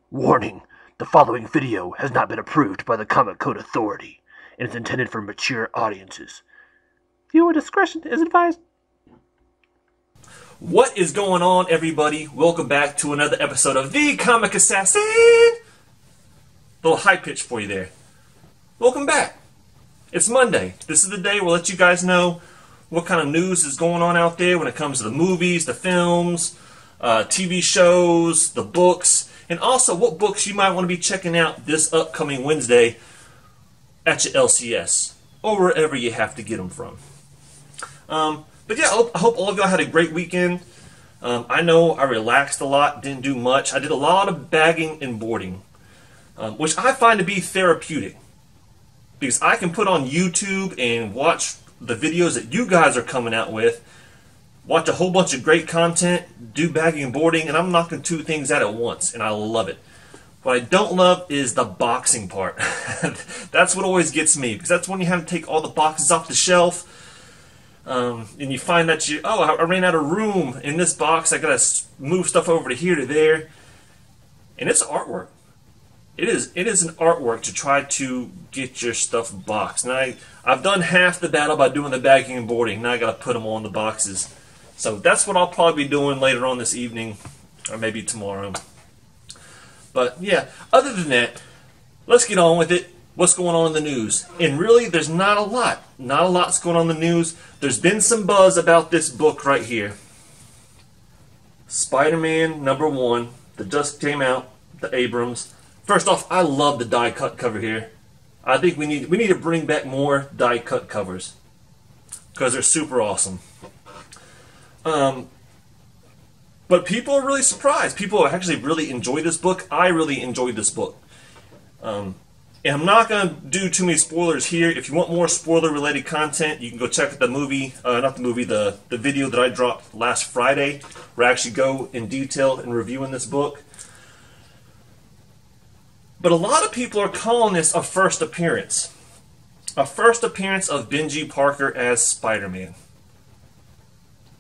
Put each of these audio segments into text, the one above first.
Warning, the following video has not been approved by the Comic Code Authority and is intended for mature audiences. Viewer discretion is advised. What is going on, everybody? Welcome back to another episode of The.Comic.Assassin! Little high pitch for you there. Welcome back. It's Monday. This is the day we'll let you guys know what kind of news is going on out there when it comes to the movies, the films, TV shows, the books, and also what books you might want to be checking out this upcoming Wednesday at your LCS or wherever you have to get them from. But yeah, I hope all of y'all had a great weekend. I know I relaxed a lot, didn't do much. I did a lot of bagging and boarding, which I find to be therapeutic. Because I can put on YouTube and watch the videos that you guys are coming out with, watch a whole bunch of great content, do bagging and boarding, and I'm knocking two things out at once, and I love it. What I don't love is the boxing part. That's what always gets me, because that's when you have to take all the boxes off the shelf, and you find that I ran out of room in this box, I gotta move stuff over to here to there, and it's artwork. It is an artwork to try to get your stuff boxed. And I've done half the battle by doing the bagging and boarding. Now I got to put them on the boxes. So that's what I'll probably be doing later on this evening, or maybe tomorrow. But yeah, other than that, let's get on with it. What's going on in the news? And really, there's not a lot. Not a lot's going on in the news. There's been some buzz about this book right here. Spider-Man #1 that just came out, the Abrams. First off, I love the die-cut cover here. I think we need to bring back more die-cut covers because they're super awesome. But people are really surprised. People actually really enjoy this book. I really enjoyed this book. And I'm not going to do too many spoilers here. If you want more spoiler-related content, you can go check out the movie, the video that I dropped last Friday, where I actually go in detail in reviewing this book. But a lot of people are calling this a first appearance. A first appearance of Benji Parker as Spider-Man.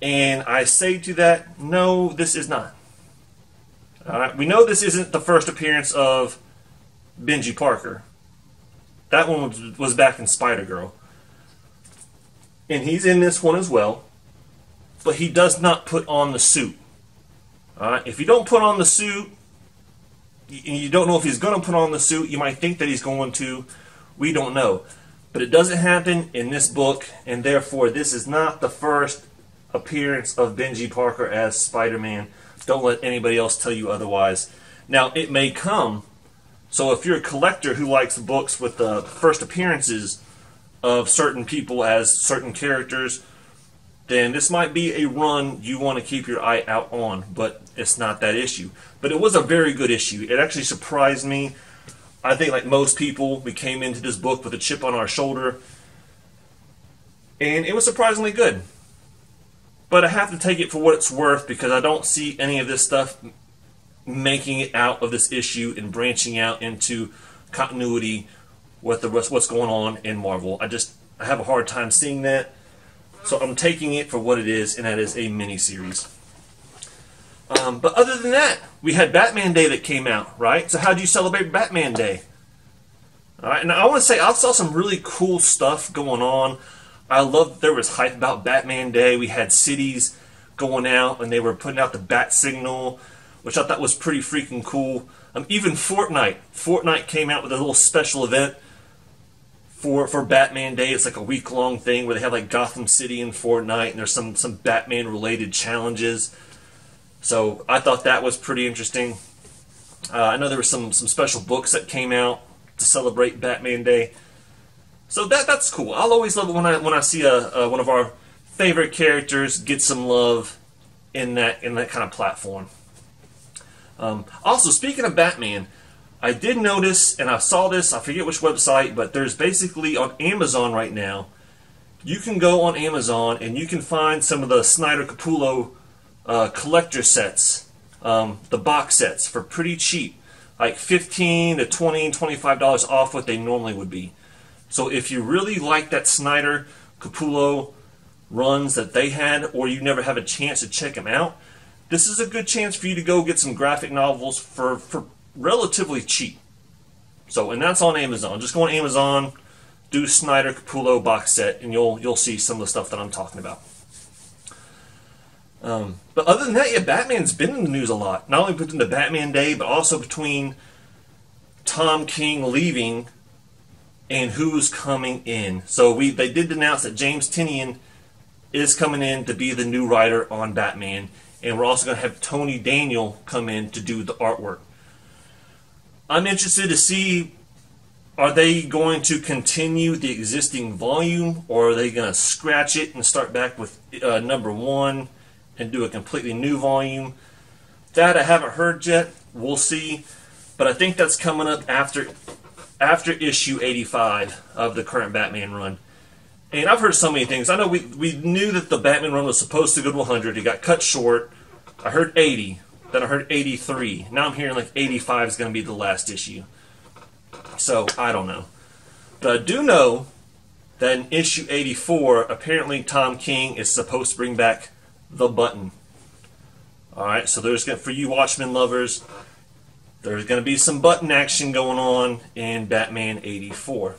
And I say to that, no, this is not. Alright, we know this isn't the first appearance of Benji Parker. That one was back in Spider-Girl. And he's in this one as well. But he does not put on the suit. Alright, if you don't put on the suit, you don't know if he's going to put on the suit. You might think that he's going to. We don't know. But it doesn't happen in this book, and therefore this is not the first appearance of Benji Parker as Spider-Man. Don't let anybody else tell you otherwise. Now, it may come. So if you're a collector who likes books with the first appearances of certain people as certain characters, then this might be a run you want to keep your eye out on, but it's not that issue. But it was a very good issue. It actually surprised me. I think like most people, we came into this book with a chip on our shoulder, and it was surprisingly good. But I have to take it for what it's worth, because I don't see any of this stuff making it out of this issue and branching out into continuity with what's going on in Marvel. I have a hard time seeing that. So I'm taking it for what it is, and that is a mini-series. But other than that, we had Batman Day that came out, right? So how do you celebrate Batman Day? All right, and I want to say I saw some really cool stuff going on. I love that there was hype about Batman Day. We had cities going out, and they were putting out the bat signal, which I thought was pretty freaking cool. Even Fortnite. Fortnite came out with a little special event for Batman Day. It's like a week-long thing where they have like Gotham City and Fortnite, and there's some Batman-related challenges. So I thought that was pretty interesting. I know there were some special books that came out to celebrate Batman Day. So that's cool. I'll always love it when I see one of our favorite characters get some love in that kind of platform. Also, speaking of Batman, I did notice, and I saw this, I forget which website, but there's basically on Amazon right now, you can go on Amazon and you can find some of the Snyder Capullo collector sets, the box sets, for pretty cheap, like $15 to $20, $25 off what they normally would be. So if you really like that Snyder Capullo runs that they had, or you never have a chance to check them out, this is a good chance for you to go get some graphic novels for relatively cheap. So, and that's on Amazon. Just go on Amazon, do Snyder Capullo box set, and you'll see some of the stuff that I'm talking about. But other than that, yeah, Batman's been in the news a lot. Not only between the Batman Day, but also between Tom King leaving and who's coming in. So they did announce that James Tynion is coming in to be the new writer on Batman, and we're also going to have Tony Daniel come in to do the artwork. I'm interested to see, are they going to continue the existing volume, or are they going to scratch it and start back with number 1 and do a completely new volume? That I haven't heard yet. We'll see. But I think that's coming up after issue 85 of the current Batman run. And I've heard so many things. I know we knew that the Batman run was supposed to go to 100. It got cut short. I heard 80. Then I heard 83. Now I'm hearing like 85 is going to be the last issue. So, I don't know. But I do know that in issue 84, apparently Tom King is supposed to bring back the Button. Alright, so there's going to, for you Watchmen lovers, there's going to be some button action going on in Batman 84.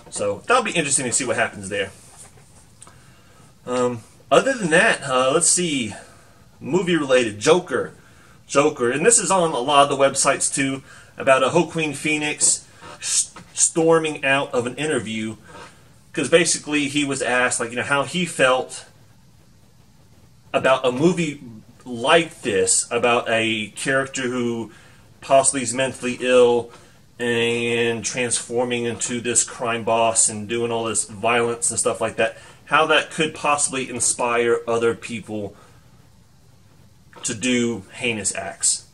So, that'll be interesting to see what happens there. Other than that, let's see. Movie-related, Joker. And this is on a lot of the websites too, about a Joaquin Phoenix storming out of an interview, because basically he was asked, like, how he felt about a movie like this, about a character who possibly is mentally ill and transforming into this crime boss and doing all this violence and stuff like that, how that could possibly inspire other people to do heinous acts,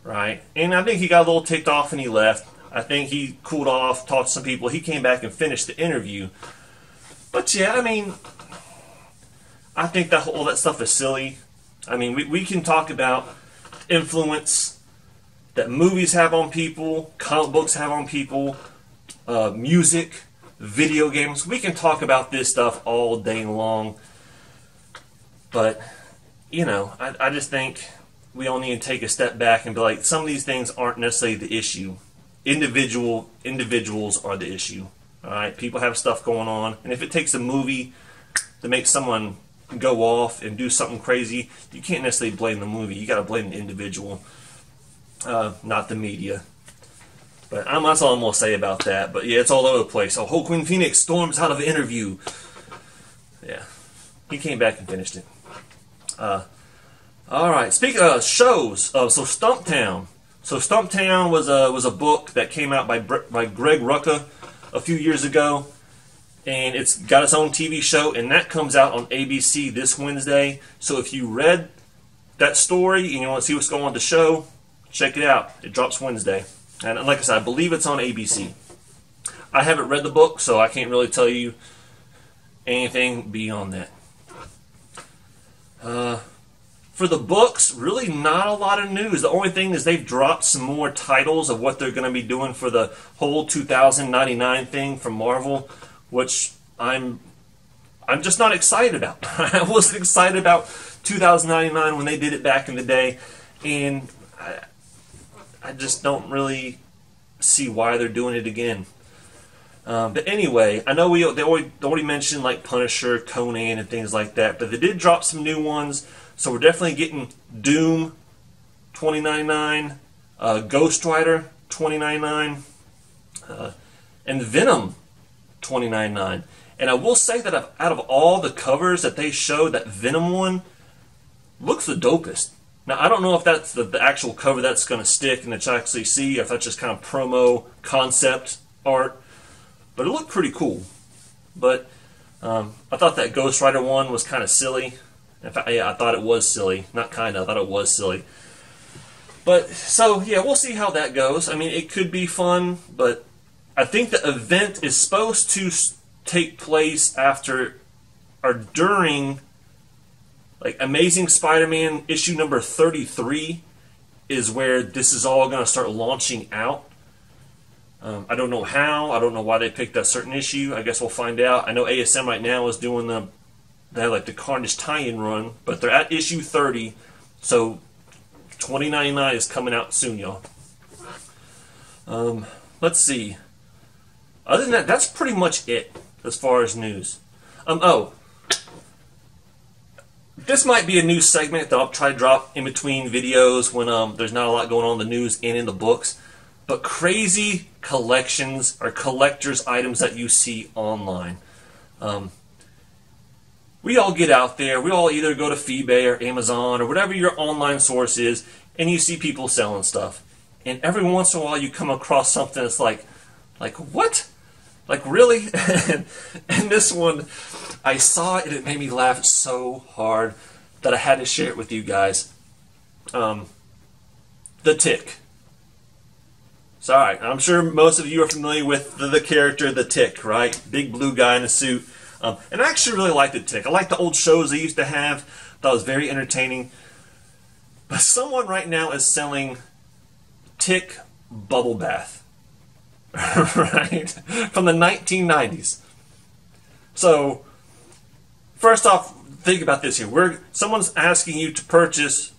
right? And I think he got a little ticked off and he left. I think he cooled off, talked to some people. He came back and finished the interview. But yeah, I mean, I think that all that stuff is silly. I mean, we can talk about influence that movies have on people, comic books have on people, music, video games. We can talk about this stuff all day long. But I just think we all need to take a step back and be like, some of these things aren't necessarily the issue. Individuals are the issue. All right, people have stuff going on, and if it takes a movie to make someone go off and do something crazy, you can't necessarily blame the movie. You got to blame the individual, not the media. But that's all I'm gonna say about that. But yeah, it's all over the place. So Joaquin Phoenix storms out of an interview. Yeah, he came back and finished it. Alright, speaking of shows, so Stumptown. So Stumptown was a book that came out by Greg Rucka a few years ago, and it's got its own TV show, and that comes out on ABC this Wednesday. So if you read that story and you want to see what's going on with the show, check it out. It drops Wednesday. And like I said, I believe it's on ABC. I haven't read the book, so I can't really tell you anything beyond that. For the books, really not a lot of news. The only thing is they've dropped some more titles of what they're going to be doing for the whole 2099 thing from Marvel, which I'm just not excited about. I wasn't excited about 2099 when they did it back in the day, and I just don't really see why they're doing it again. But anyway, I know they already mentioned like Punisher, Conan, and things like that, but they did drop some new ones. So we're definitely getting Doom 2099, Ghost Rider 2099, and Venom 2099. And I will say that out of all the covers that they showed, that Venom one looks the dopest. Now, I don't know if that's the actual cover that's going to stick and that you actually see, or if that's just kind of promo concept art. But it looked pretty cool. But I thought that Ghost Rider one was kind of silly. In fact, yeah, I thought it was silly. Not kind of, I thought it was silly. But, so, yeah, we'll see how that goes. I mean, it could be fun, but I think the event is supposed to take place after or during, like, Amazing Spider-Man issue number 33 is where this is all going to start launching out. I don't know how. I don't know why they picked that certain issue. I guess we'll find out. I know ASM right now is doing they have like the Carnage tie-in run, but they're at issue 30, so $20.99 is coming out soon, y'all. Let's see. Other than that, that's pretty much it as far as news. This might be a new segment that I'll try to drop in between videos when there's not a lot going on in the news and in the books. But crazy collections or collector's items that you see online. We all get out there. We all either go to eBay or Amazon or whatever your online source is, and you see people selling stuff. And every once in a while you come across something that's like what? Like, really? And this one, I saw it and it made me laugh so hard that I had to share it with you guys. The Tick. Sorry, I'm sure most of you are familiar with the character The Tick, right? Big blue guy in a suit. And I actually really like The Tick. I like the old shows they used to have. Thought it was very entertaining. But someone right now is selling Tick Bubblebath. Right? From the 1990s. So, first off, think about this here. Someone's asking you to purchase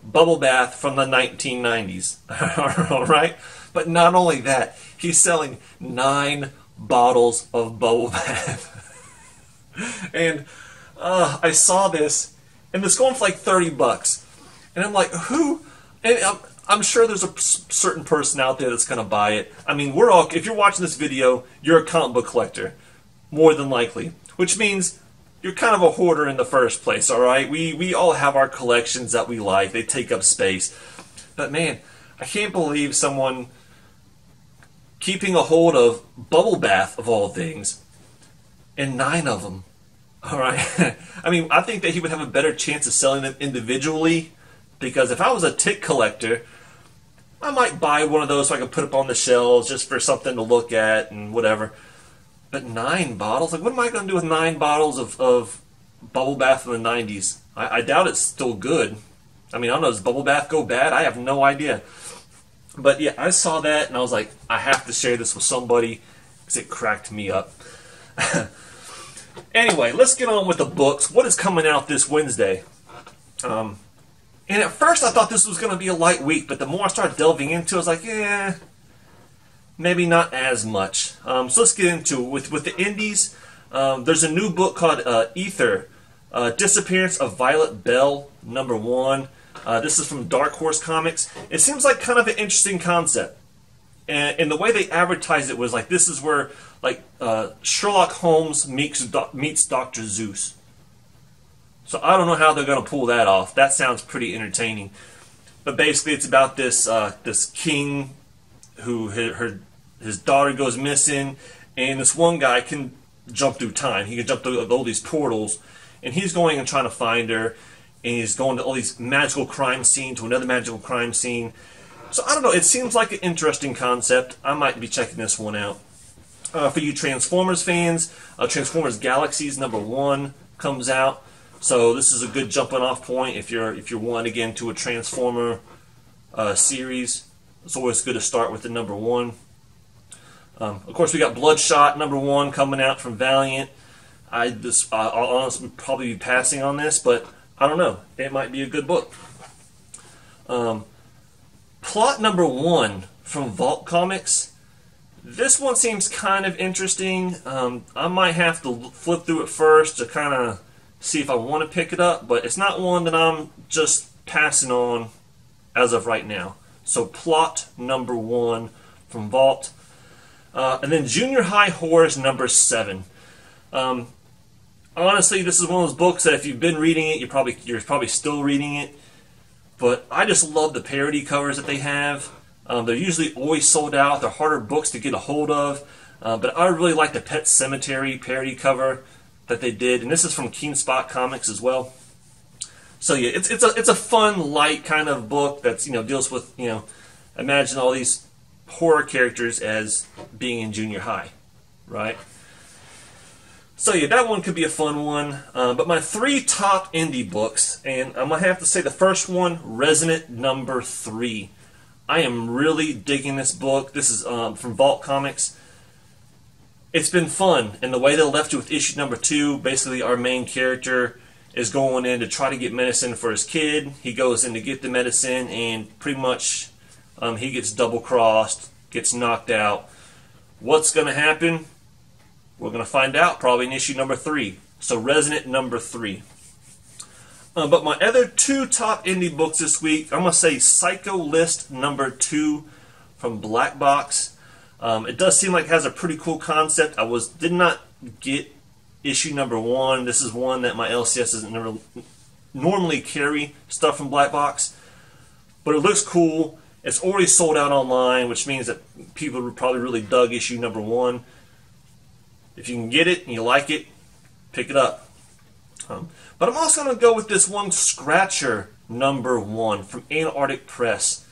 Bubblebath from the 1990s. Alright? But not only that, he's selling 9 bottles of Bubblebath. And I saw this, and it's going for like $30. And I'm like, who? And I'm sure there's a certain person out there that's going to buy it. I mean, if you're watching this video, you're a comic book collector, more than likely. Which means you're kind of a hoarder in the first place, alright? We all have our collections that we like. They take up space. But man, I can't believe someone keeping a hold of Bubblebath, of all things, and 9 of them. Alright? I mean, I think that he would have a better chance of selling them individually, because if I was a Tick collector, I might buy one of those so I can put up on the shelves just for something to look at and whatever. But 9 bottles? Like, what am I going to do with 9 bottles of Bubblebath in the 90s? I doubt it's still good. I mean, I don't know, does Bubblebath go bad? I have no idea. But yeah, I saw that and I was like, I have to share this with somebody because it cracked me up. Anyway, let's get on with the books. What is coming out this Wednesday? And at first I thought this was going to be a light week, but the more I started delving into it, I was like, yeah, maybe not as much. So let's get into it. With the indies, there's a new book called Ether, Disappearance of Violet Bell, #1. This is from Dark Horse Comics. It seems like kind of an interesting concept. And the way they advertised it was like, this is where like Sherlock Holmes meets Dr. Zeus. So I don't know how they're going to pull that off. That sounds pretty entertaining. But basically it's about this this king who his daughter goes missing, and this one guy can jump through time. He can jump through all these portals, and he's going and trying to find her, and he's going to all these magical crime scene to another magical crime scene. So I don't know, it seems like an interesting concept. I might be checking this one out. For you Transformers fans, Transformers Galaxies #1 comes out. So this is a good jumping off point if you're wanting to get into a Transformer series. It's always good to start with the #1. Of course, we got Bloodshot #1 coming out from Valiant. I'll honestly probably be passing on this, but I don't know. It might be a good book. Plot #1 from Vault Comics. This one seems kind of interesting. I might have to flip through it first to kind of see if I want to pick it up, but it's not one that I'm just passing on as of right now. So Plot #1 from Vault. And then Junior High Horrors #7. Honestly, this is one of those books that if you've been reading it, you're probably still reading it. But I just love the parody covers that they have. They're usually always sold out. They're harder books to get a hold of. But I really like the Pet Sematary parody cover that they did, and this is from Keen Spot Comics as well. So yeah, it's a fun, light kind of book that's deals with imagine all these horror characters as being in junior high, right? So yeah, that one could be a fun one. But my 3 top indie books, and I'm gonna have to say the first one, Resonant #3. I am really digging this book. This is from Vault Comics. It's been fun, and the way they left you with issue #2, basically our main character is going in to try to get medicine for his kid. He goes in to get the medicine, and pretty much he gets double-crossed, gets knocked out. What's going to happen? We're going to find out probably in issue number 3. So Resident number 3. But my other 2 top indie books this week, I'm going to say Psycho List number 2 from Black Box. It does seem like it has a pretty cool concept. I did not get issue number 1. This is one that my LCS doesn't normally carry stuff from Black Box. But it looks cool. It's already sold out online, which means that people probably really dug issue number 1. If you can get it and you like it, pick it up. But I'm also going to go with this one, Scratcher number 1 from Antarctic Press.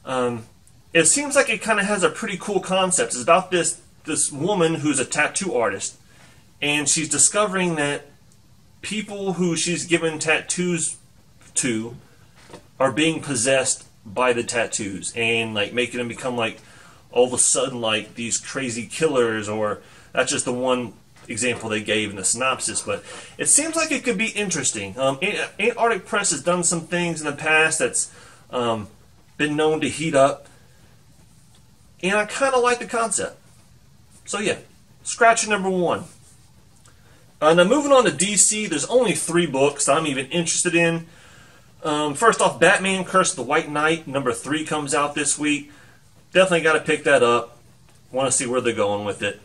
It seems like it kind of has a pretty cool concept. It's about this woman who's a tattoo artist, and she's discovering that people who she's given tattoos to are being possessed by the tattoos, and like making them become like all of a sudden like these crazy killers. Or that's just the one example they gave in the synopsis, but it seems like it could be interesting. Antarctic Press has done some things in the past that's been known to heat up, and I kind of like the concept. So yeah, Scratcher number 1. Now moving on to DC, there's only 3 books I'm even interested in. First off, Batman Curse of the White Knight number 3 comes out this week. Definitely got to pick that up. Want to see where they're going with it.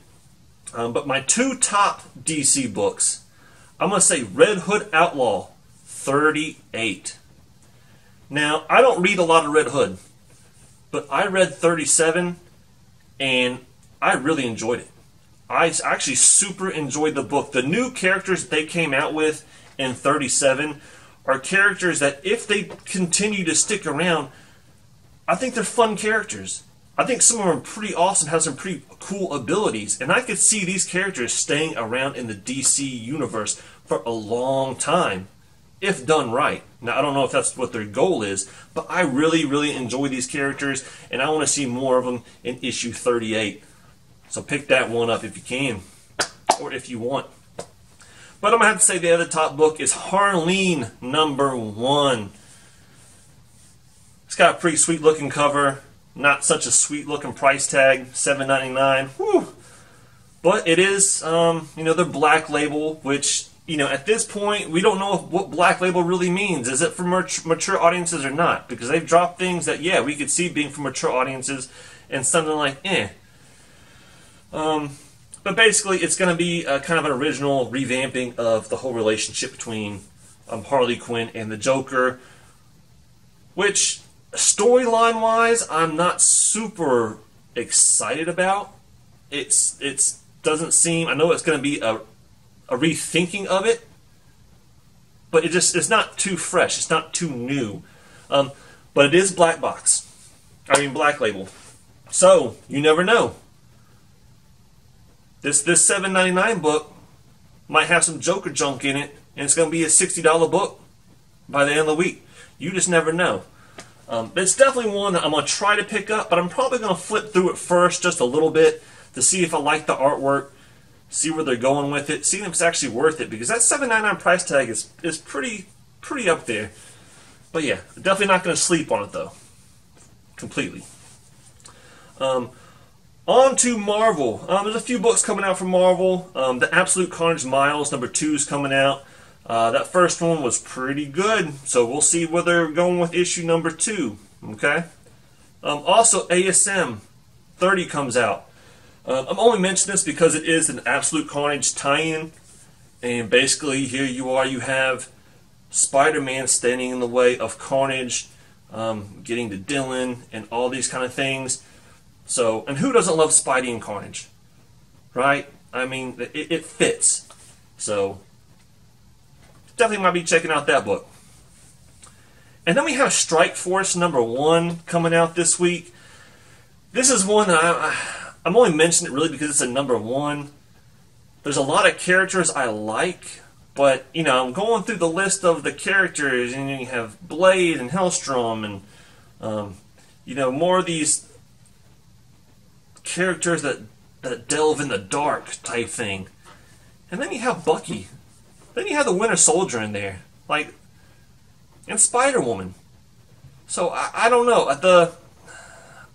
But my 2 top DC books, I'm going to say Red Hood Outlaw 38. Now, I don't read a lot of Red Hood, but I read 37, and I really enjoyed it. I actually super enjoyed the book. The new characters they came out with in 37 are characters that, if they continue to stick around, I think they're fun characters. I think some of them are pretty awesome, have some pretty cool abilities, and I could see these characters staying around in the DC universe for a long time, if done right. Now, I don't know if that's what their goal is, but I really, really enjoy these characters, and I want to see more of them in issue 38. So pick that one up if you can, or if you want. But I'm going to have to say the other top book is Harleen number 1. It's got a pretty sweet looking cover. Not such a sweet looking price tag, $7.99. Whew. But it is, their Black Label, which, at this point, we don't know what Black Label really means. Is it for mature audiences or not? Because they've dropped things that, yeah, we could see being for mature audiences, and something like, eh. But basically, it's going to be kind of an original revamping of the whole relationship between Harley Quinn and the Joker, which, storyline-wise, I'm not super excited about. It doesn't seem. I know it's going to be a rethinking of it, but it's not too fresh. It's not too new. But it is Black Label. So you never know. This $7.99 book might have some Joker junk in it, and it's going to be a $60 book by the end of the week. You just never know. It's definitely one that I'm going to try to pick up, but I'm probably going to flip through it first just a little bit to see if I like the artwork, see where they're going with it, see if it's actually worth it, because that $7.99 price tag is pretty up there. But yeah, definitely not going to sleep on it though, completely. On to Marvel. There's a few books coming out from Marvel. The Absolute Carnage Miles number 2 is coming out. That first one was pretty good, so we'll see where they're going with issue number 2. Okay. Also, ASM 30 comes out. I'm only mentioning this because it is an Absolute Carnage tie-in, and basically here you have Spider-Man standing in the way of Carnage, getting to Dylan, and all these kind of things. So, and who doesn't love Spidey and Carnage, right? I mean, it fits. So, definitely might be checking out that book. And then we have Strike Force number 1 coming out this week. This is one that I'm only mentioning it really because it's a number 1. There's a lot of characters I like, but, I'm going through the list of the characters, and you have Blade and Hellstrom, and, more of these characters that delve in the dark type thing. And then you have Bucky. Then you have the Winter Soldier in there, like, and Spider-Woman. So I don't know.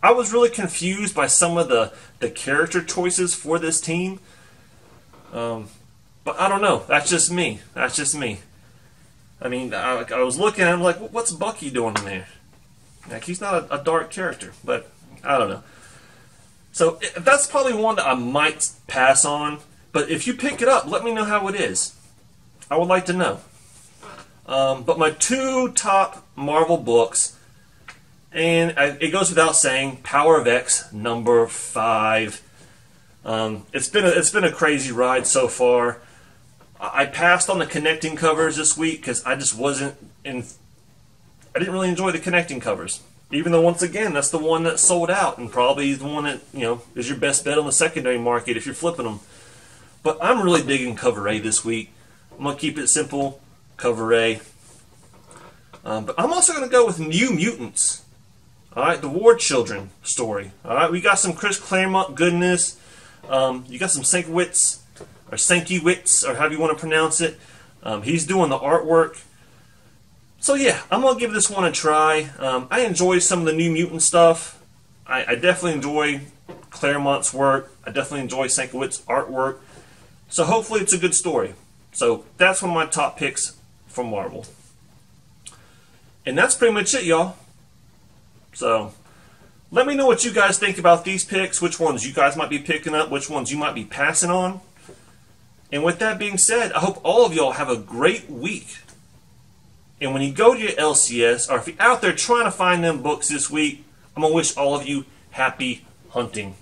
I was really confused by some of the character choices for this team. But I don't know. That's just me. That's just me. I mean, I was looking at him like, what's Bucky doing in there? Like, he's not a dark character, but I don't know. So that's probably one that I might pass on. But if you pick it up, let me know how it is. I would like to know. But my two top Marvel books, and it goes without saying, Power of X #5. It's been a crazy ride so far. I passed on the connecting covers this week because I just wasn't in. I didn't really enjoy the connecting covers, even though once again that's the one that sold out and probably the one that is your best bet on the secondary market if you're flipping them. But I'm really digging cover A this week. I'm gonna keep it simple, cover A. But I'm also gonna go with New Mutants. All right, the War Children story. All right, we got some Chris Claremont goodness. You got some Sienkiewicz, or Sienkiewicz, or however you want to pronounce it. He's doing the artwork. So yeah, I'm going to give this one a try. I enjoy some of the New Mutant stuff. I definitely enjoy Claremont's work. I definitely enjoy Sienkiewicz's artwork. So hopefully it's a good story. So that's one of my top picks from Marvel. And that's pretty much it, y'all. So let me know what you guys think about these picks, which ones you guys might be picking up, which ones you might be passing on. And with that being said, I hope all of y'all have a great week. And when you go to your LCS, or if you're out there trying to find them books this week, I'm going to wish all of you happy hunting.